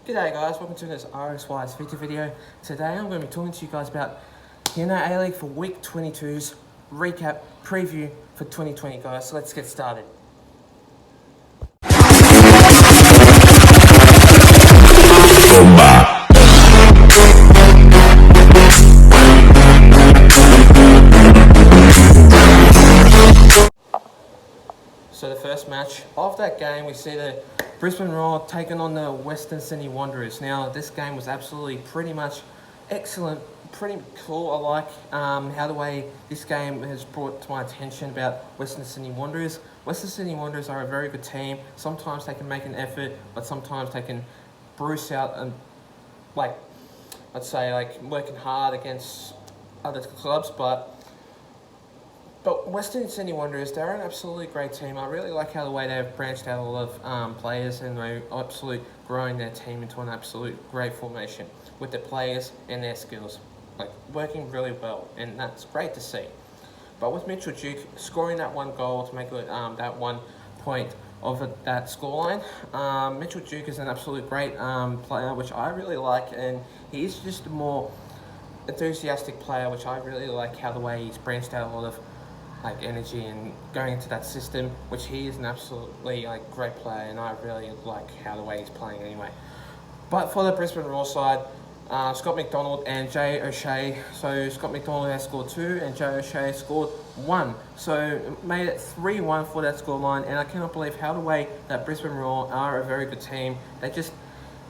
G'day guys, welcome to this RSY's feature video. Today I'm going to be talking to you guys about Hyundai Aleague for week 22's recap preview for 2020 guys, so let's get started. So the first match of that game, we see the Brisbane Roar taking on the Western Sydney Wanderers. Now, this game was absolutely pretty much excellent, pretty cool. I like how the way this game has brought to my attention about Western Sydney Wanderers. Western Sydney Wanderers are a very good team. Sometimes they can make an effort, but sometimes they can bruise out and, I'd say, working hard against other clubs, But Western Sydney Wanderers, they're an absolutely great team. I really like how the way they've branched out a lot of players, and they're absolutely growing their team into an absolute great formation with their players and their skills, working really well, and that's great to see. But with Mitchell Duke scoring that one goal to make it that 1 point of that scoreline, Mitchell Duke is an absolute great player, which I really like, and he's just a more enthusiastic player, which I really like how the way he's branched out a lot of energy and going into that system, which he is an absolutely great player, and I really like how the way he's playing anyway. But for the Brisbane Roar side, Scott McDonald and Jay O'Shea. So Scott McDonald has scored 2 and Jay O'Shea scored 1. So it made it 3-1 for that scoreline, and I cannot believe how the way that Brisbane Roar are a very good team. They just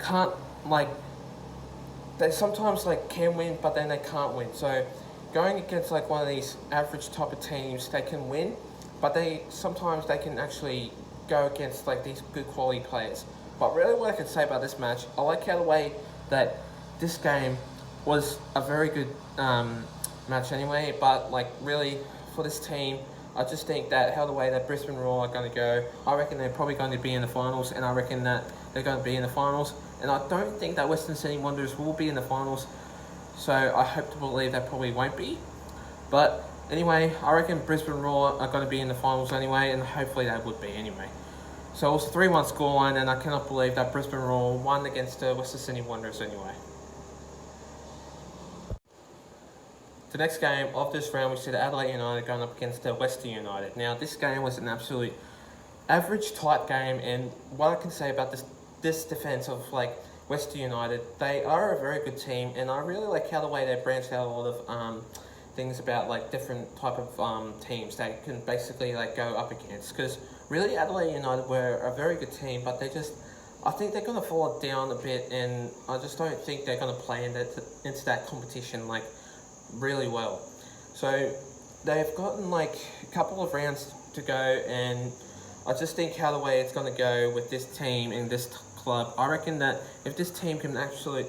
can't they sometimes can win, but then they can't win. So going against one of these average type of teams, they can win, but sometimes they can actually go against these good quality players. But really what I can say about this match, I like how the way that this game was a very good match anyway, but really for this team, I just think that how the way that Brisbane Roar are going to go, I reckon they're probably going to be in the finals, and I reckon that they're going to be in the finals, and I don't think that Western Sydney Wanderers will be in the finals. So I hope to believe they probably won't be. But anyway, I reckon Brisbane Roar are going to be in the finals anyway, and hopefully they would be anyway. So it was a 3-1 scoreline, and I cannot believe that Brisbane Roar won against the Western Sydney Wanderers anyway. The next game of this round, we see the Adelaide United going up against the Western United. Now, this game was an absolute average type game, and what I can say about this defence of Western United, they are a very good team, and I really like how the way they branched out a lot of things about different type of teams they can basically go up against. Because really Adelaide United were a very good team, but I think they're going to fall down a bit, and I just don't think they're going to play into that competition really well. So they've gotten a couple of rounds to go, and I just think how the way it's going to go with this team and this club, I reckon that if this team can actually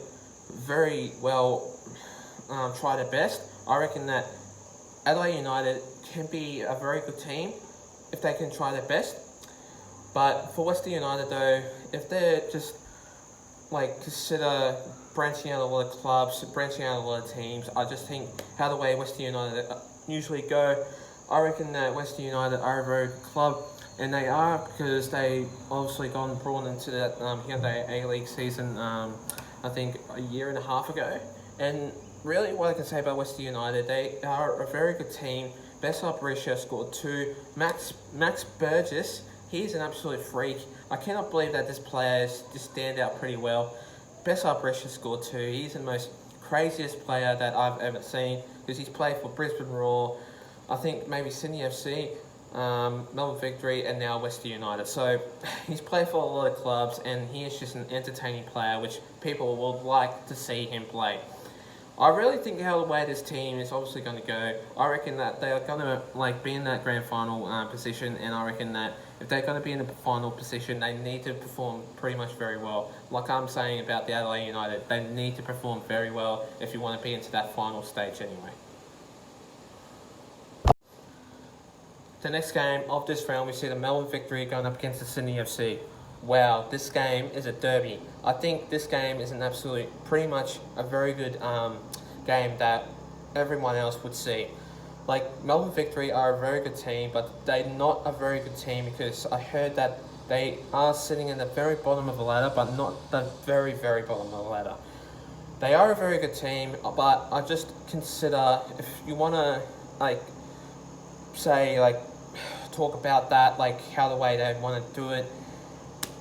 very well try their best, I reckon that Adelaide United can be a very good team if they can try their best. But for Western United though, if they're just consider branching out a lot of clubs, branching out a lot of teams, I just think how the way Western United usually go, I reckon that Western United are a very good club. And they are, because they obviously got brought into that Hyundai Aleague season, I think a year and a half ago. And really what I can say about Western United, they are a very good team. Best up ratio scored 2. Max Burgess, he's an absolute freak. I cannot believe that this player just stand out pretty well. Best up ratio scored 2. He's the most craziest player that I've ever seen, because he's played for Brisbane Roar, I think maybe Sydney FC, Melbourne Victory, and now Western United. So he's played for a lot of clubs, and he is just an entertaining player which people would like to see him play. I really think how the way this team is obviously going to go, I reckon that they are going to be in that grand final position, and I reckon that if they're going to be in the final position, they need to perform pretty much very well. Like I'm saying about the Adelaide United, they need to perform very well if you want to be into that final stage anyway. The next game of this round, we see the Melbourne Victory going up against the Sydney FC. Wow, this game is a derby. I think this game is an absolute, pretty much a very good game that everyone else would see. Melbourne Victory are a very good team, but they're not a very good team, because I heard that They are sitting in the very bottom of the ladder, but not the very, very bottom of the ladder. They are a very good team, but I just consider, if you want to, like, say, like, talk about that, like, how the way they want to do it,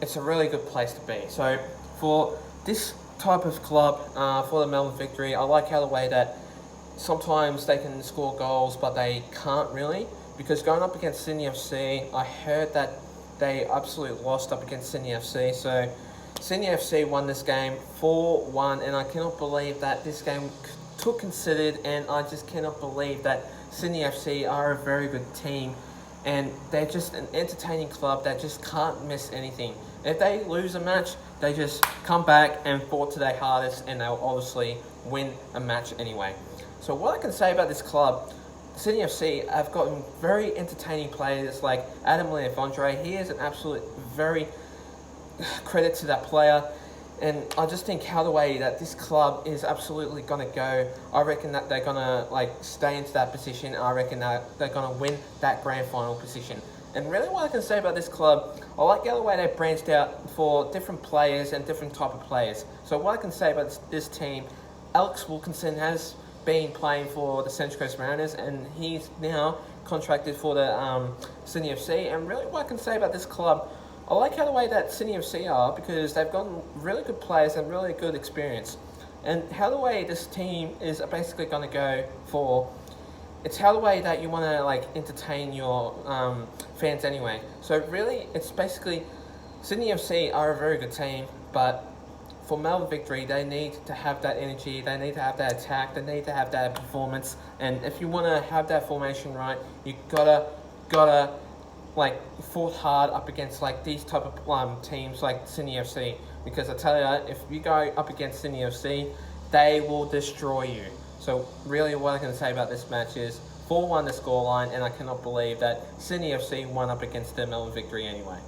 it's a really good place to be. So, for this type of club, for the Melbourne Victory, I like how the way that sometimes they can score goals, but they can't really, because going up against Sydney FC, I heard that they absolutely lost up against Sydney FC, so Sydney FC won this game 4-1, and I cannot believe that this game took considered, and I just cannot believe that Sydney FC are a very good team, and they're just an entertaining club that just can't miss anything. If they lose a match, they just come back and fought to their hardest, and they'll obviously win a match anyway. So what I can say about this club, Sydney FC have gotten very entertaining players like Adam Leofondre. He is an absolute very credit to that player, and I just think how the way that this club is absolutely going to go, I reckon that they're going to like stay into that position. I reckon that they're going to win that grand final position. And really what I can say about this club, I like how the way they branched out for different players and different type of players. So what I can say about this team, Alex Wilkinson has been playing for the Central Coast Mariners, and he's now contracted for the Sydney FC. And really what I can say about this club, I like how the way that Sydney FC are, because they've got really good players and really good experience. And how the way this team is basically going to go for, it's how the way that you want to like entertain your fans anyway. So really, it's basically Sydney FC are a very good team, but for Melbourne Victory, they need to have that energy, they need to have that attack, they need to have that performance. And if you want to have that formation right, you gotta like fought hard up against like these type of teams like Sydney FC, because I tell you, if you go up against Sydney FC, they will destroy you. So really what I can say about this match is 4-1 the scoreline, and I cannot believe that Sydney FC won up against the Melbourne Victory anyway.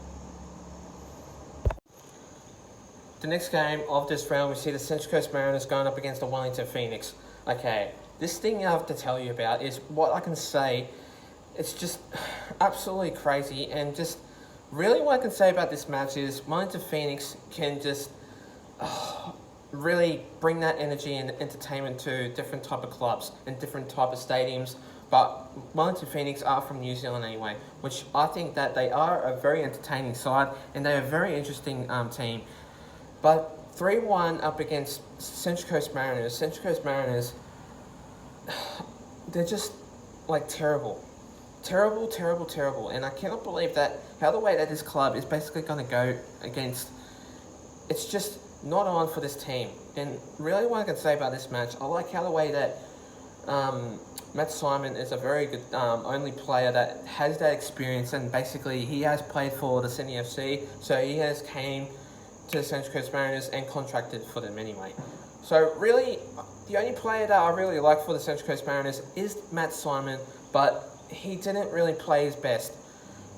The next game of this round, we see the Central Coast Mariners going up against the Wellington Phoenix. Okay, this thing I have to tell you about is what I can say. It's just absolutely crazy, and just really what I can say about this match is Wellington Phoenix can just really bring that energy and entertainment to different type of clubs and different type of stadiums. But Wellington Phoenix are from New Zealand anyway, which I think that they are a very entertaining side, and they're a very interesting team. But 3-1 up against Central Coast Mariners. Central Coast Mariners, they're just like terrible. Terrible. And I cannot believe that how the way that this club is basically going to go against, it's just not on for this team. And really what I can say about this match, I like how the way that Matt Simon is a very good only player that has that experience, and basically he has played for the Sydney FC, so he has came to the Central Coast Mariners and contracted for them anyway. So really, the only player that I really like for the Central Coast Mariners is Matt Simon, but he didn't really play his best.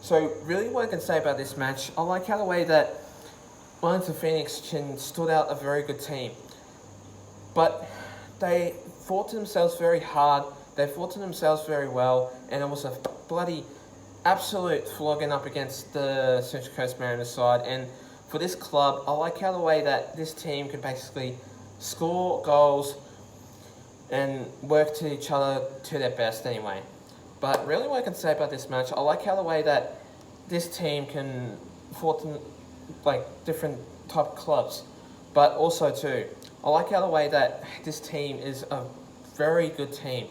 So really what I can say about this match, I like how the way that Wellington Phoenix stood out a very good team. But they fought to themselves very hard, they fought to themselves very well, and it was a bloody absolute flogging up against the Central Coast Mariners side. And for this club, I like how the way that this team can basically score goals and work to each other to their best anyway. But really what I can say about this match, I like how the way that this team can fought to like different type of clubs. But also too, I like how the way that this team is a very good team.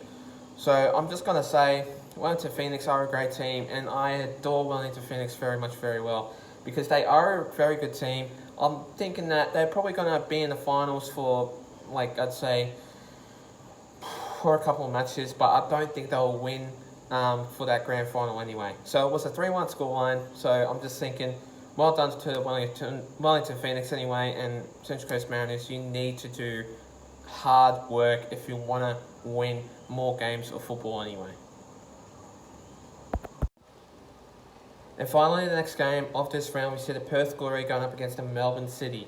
So I'm just going to say Wellington Phoenix are a great team, and I adore Wellington Phoenix very well, because they are a very good team. I'm thinking that they're probably going to be in the finals for, like, I'd say, for a couple of matches, but I don't think they'll win for that grand final anyway. So it was a 3-1 scoreline, so I'm just thinking, well done to Wellington Phoenix anyway, and Central Coast Mariners, you need to do hard work if you want to win more games of football anyway. And finally, the next game of this round, we see the Perth Glory going up against the Melbourne City.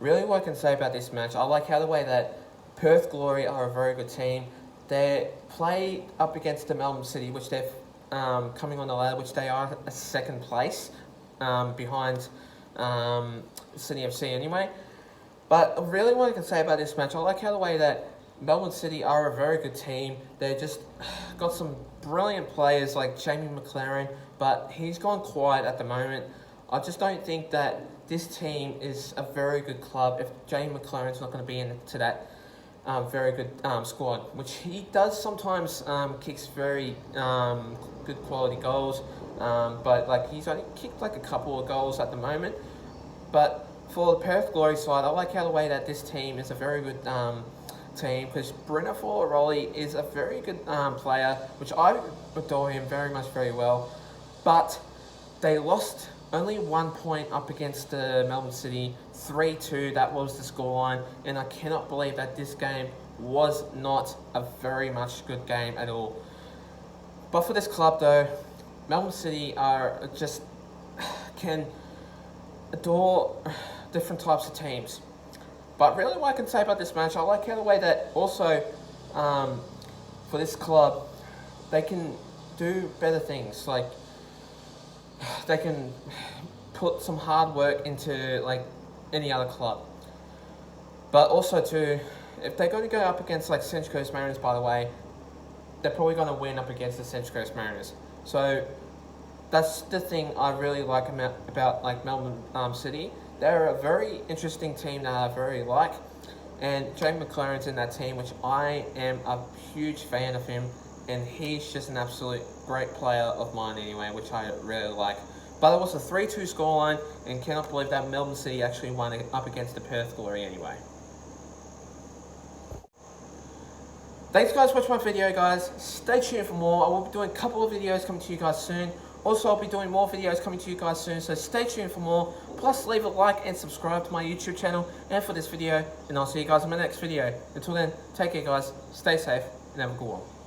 Really what I can say about this match, I like how the way that Perth Glory are a very good team. They play up against the Melbourne City, which they're coming on the ladder, which they are a second place. behind City FC anyway. But really what I can say about this match, I like how the way that Melbourne City are a very good team. They just got some brilliant players like Jamie McLaren, but he's gone quiet at the moment. I just don't think that this team is a very good club if Jamie McLaren's not going to be into that very good squad, which he does sometimes kicks very good quality goals, but like he's only kicked like a couple of goals at the moment. But for the Perth Glory side, I like how the way that this team is a very good team, because Bruno Forloroli is a very good player, which I adore him very well. But they lost only 1 point up against the Melbourne City, 3-2, that was the scoreline, and I cannot believe that this game was not a very much good game at all. But for this club though, Melbourne City are just can adore different types of teams. But really what I can say about this match, I like how the way that also for this club, they can do better things. Like they can put some hard work into like any other club. But also too, if they're going to go up against like Central Coast Mariners, by the way, they're probably going to win up against the Central Coast Mariners. So that's the thing I really like about like Melbourne City. They're a very interesting team that I very like, and Jamie McLaren's in that team, which I am a huge fan of him, and he's just an absolute great player of mine anyway, which I really like. But it was a 3-2 scoreline, and cannot believe that Melbourne City actually won it up against the Perth Glory anyway. Thanks guys for watching my video, guys. Stay tuned for more. I will be doing a couple of videos coming to you guys soon. Also, I'll be doing more videos coming to you guys soon, so stay tuned for more. Plus, leave a like and subscribe to my YouTube channel and for this video, and I'll see you guys in my next video. Until then, take care guys, stay safe, and have a good one.